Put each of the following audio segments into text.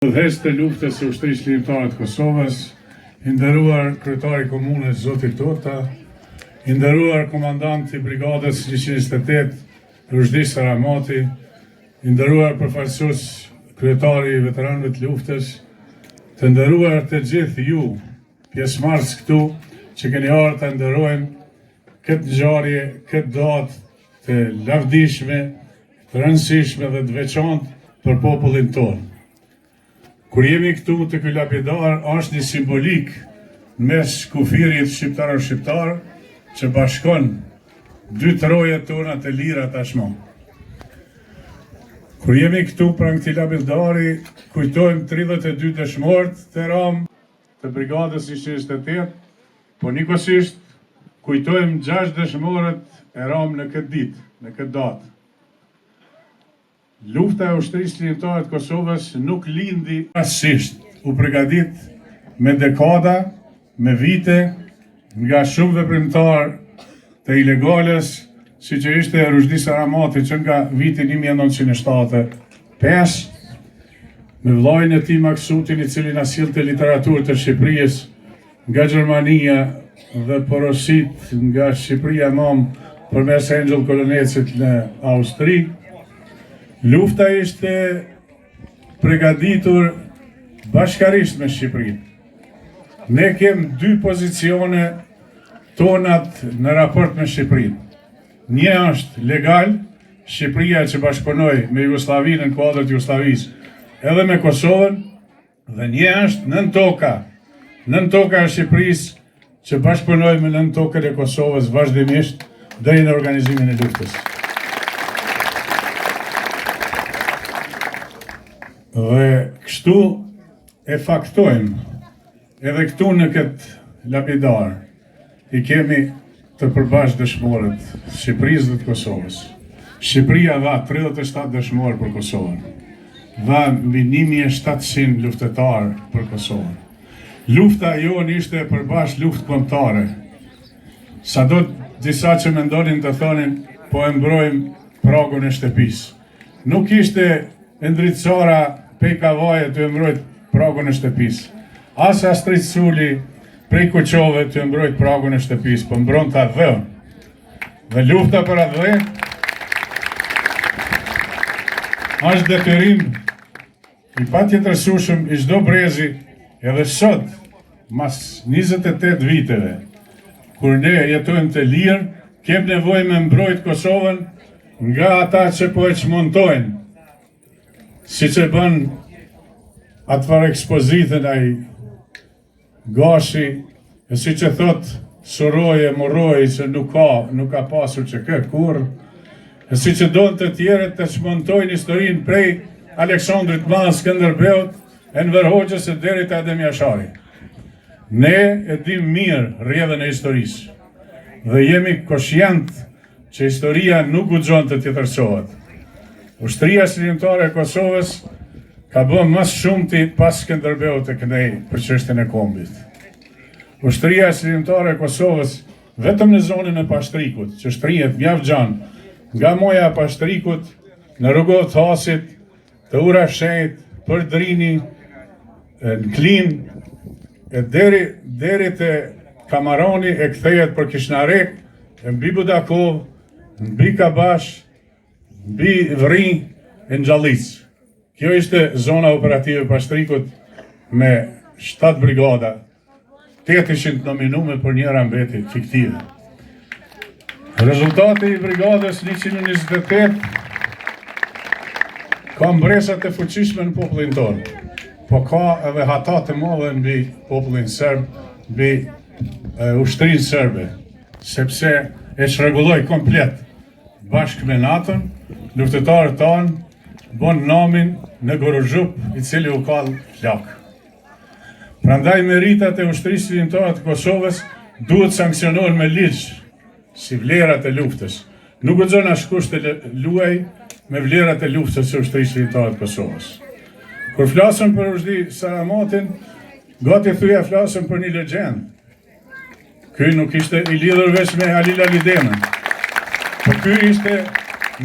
Udhëheqës të luftës së ushtrisë ligjitare të Kosovës, i nderuar kryetari i komunës zoti Tota, i nderuar komandanti i brigadës 128 Rushdi Saramati, i nderuar përfaqësues kryetari i veteranëve të luftës, të nderuar të gjithë ju, pjesëmarrës këtu që keni ardhur të nderojmë këtë ngjarje, këtë datë të lavdishme, të rëndësishme dhe të veçantë për popullin tonë. Kur jemi këtu të ky lapidar, është një simbolik mes kufirit shqiptar që bashkon dy trojet tona të lira tashmë. Kur jemi këtu pranë këtij lapidari, kujtojmë 32 dëshmorët të ram të brigadës 128, po njëkohësisht kujtojmë 6 dëshmorët e ram në këtë ditë, në këtë datë. Lufta e ushtrisë ligjitare të Kosovës nuk lindi rastësisht, u përgatit me dekada, me vite, nga shumë veprimtar të ilegales, si që ishte Rushdi Saramati që nga viti 1975, me vllajën e tij Maksutin, i cili na sillte literaturë të Shqipërisë nga Gjermania dhe porosit nga Shqipëria mam përmes Angel Kolonecit në Austri. Lufta ishte përgatitur bashkarisht me Shqipërinë. Ne kem dy pozicione tonat në raport me Shqipërinë. Një është legal, Shqipëria që bashkëpunoi me Jugosllavinë në kuadër të Jugosllavisë, edhe me Kosovën, dhe një është nën toka e Shqipërisë që bashkëpunoi me nën tokën e Kosovës vazhdimisht deri në organizimin e luftës. Dhe kështu e faktojmë edhe këtu në këtë lapidar i kemi të përbashkë dëshmorët Shqipërisë dhe të Kosovës. Shqipëria dha 37 dëshmorë për Kosovën, dha mbi 1700 luftetarë për Kosovën. Lufta jonë ishte përbashkë luftë kombëtare. Sado disa që mendonin të thonin po e mbrojmë pragun e shtëpisë. Nuk ishte ndritësara pej kavaje të mbrojt pragun e shtëpisë. As Astrid Suli prej Kuqove të mbrojt pragun e shtëpisë, po mbron të atë dhënë. Dhe lufta për atë dhënë është detyrim i patjetërsueshëm i çdo brezi, edhe sot, mas 28 viteve, kur ne jetojmë të lirë, kem nevojë me mbrojt Kosovën nga ata që po e çmontojnë. Si që bën atëfar ekspozitën ai Gashi, e si që thot Soroje, Moroj, që nuk ka pasur që kë kur, e si që donë të tjerët të çmontojnë historinë prej Aleksandrit Madh, Skënderbeut, Enver Hoxhës e deri te Adem Jashari. Ne e dim mirë rrjedhën e historisë dhe jemi koshient që historia nuk guxon të tjetërsohet. Ushtria ligjitare e Kosovës ka bën më shumti pas Skënderbeut të kënej për çështjen e kombit. Ushtria ligjitare e Kosovës vetëm në zonën e Pashtrikut, që shtrihet mjaft gjanë nga moja e Pashtrikut në rrugën e Thasit, të Urashejt, për Drini, në Klin, e deri te Kamaroni e kthehet për Kishnarek, e mbi Budakov, mbi Kabash, mbi Vri e Ngjallis. Kjo ishte zona operative Pashtrikut me 7 brigada, 800 nominume për njëra mbeti fiktive. Rezultati i brigadës 128 ka mbresat e fuqishme në popullin tonë, po ka edhe hata të mëdha mbi popullin serb, mbi ushtrinë serbe, sepse e çrregulloi komplet bashkë me NATO-n, luftëtarët tanë bon namin në Goruzhup, i cili u kall flak. Prandaj meritat e ushtrisë ligjitare të Kosovës duhet sankcionohen me ligj, si vlerat e luftës. Nuk guxon askush të luaj me vlerat e luftës së ushtrisë ligjitare të Kosovës. Kur flasëm për Rushdi Saramatin, gati thuja flasëm për një legjend. Ky nuk ishte i lidhur veç me Halil Alidenën, por ky ishte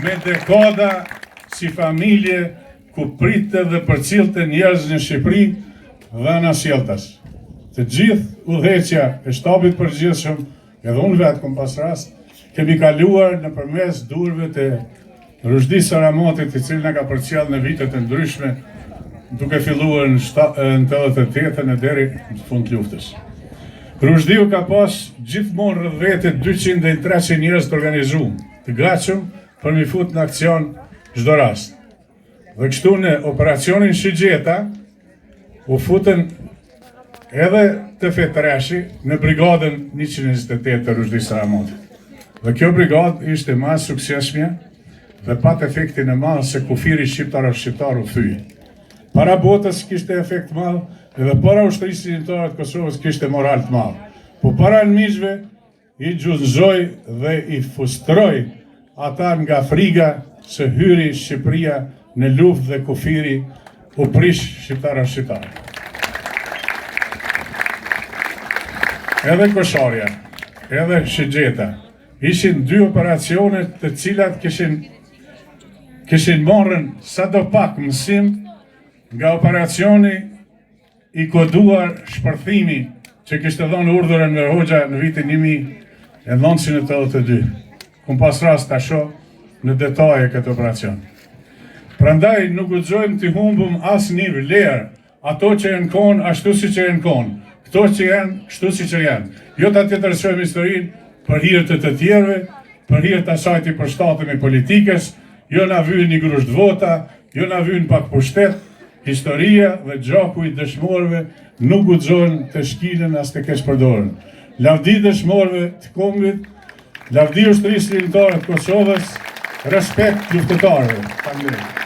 me dekada si familje ku pritte dhe përcillte njerëz në Shqipëri dhe në sjelltas. Të gjithë udhëheqja e shtabit përgjithshëm, edhe unë vetë kom pas rast, kemi kaluar nëpërmes durve të Rushdi Saramotit, i cili na ka përcjell në vitet e ndryshme, duke filluar në 88 e deri në fund luftës. Rushdiu ka pas gjithmonë rreth vete 200 dhe 300 njerëz të organizuar, të gatshëm për mi fut në aksion çdo rast. Dhe kështu në operacionin Shigjeta u futën edhe të Fetreshi në brigadën 128 të Rushdi Saramotit. Dhe kjo brigadë ishte më suksesshme dhe pat efektin e madh se kufiri shqiptar u thyej. Para botës kishte efekt madh, edhe para ushtrisë sinjtare të Kosovës kishte moral të madh. Po para miqve i gjunjëzoi dhe i frustroi ata nga friga se hyri Shqipëria në luftë dhe kufiri u prish shqiptar. Edhe Kosharja, edhe Shigjeta ishin dy operacione të cilat kishin marrën sadopak mësim nga operacioni i koduar shpërthimi që kishte dhënë urdhër Enver Hoxha në vitin 1982. Kum pas rast ta shoh në detaje këtë operacion. Prandaj nuk guxojmë të humbim asnjë vlerë ato që janë konë ashtu siç janë konë, këto që janë kështu siç janë. Jo ta tjetërsojmë historinë për hir të tjerëve, për hir të asaj të përshtatemi politikës, jo na vjen një grusht vota, jo na vjen pak pushtet. Historia dhe gjaku i dëshmorëve nuk guxojnë të shkilen as të keq përdoren. Lavdi dëshmorëve të kombit, lavdi ushtrisë sinjtare të Kosovës, respekt luftëtarëve.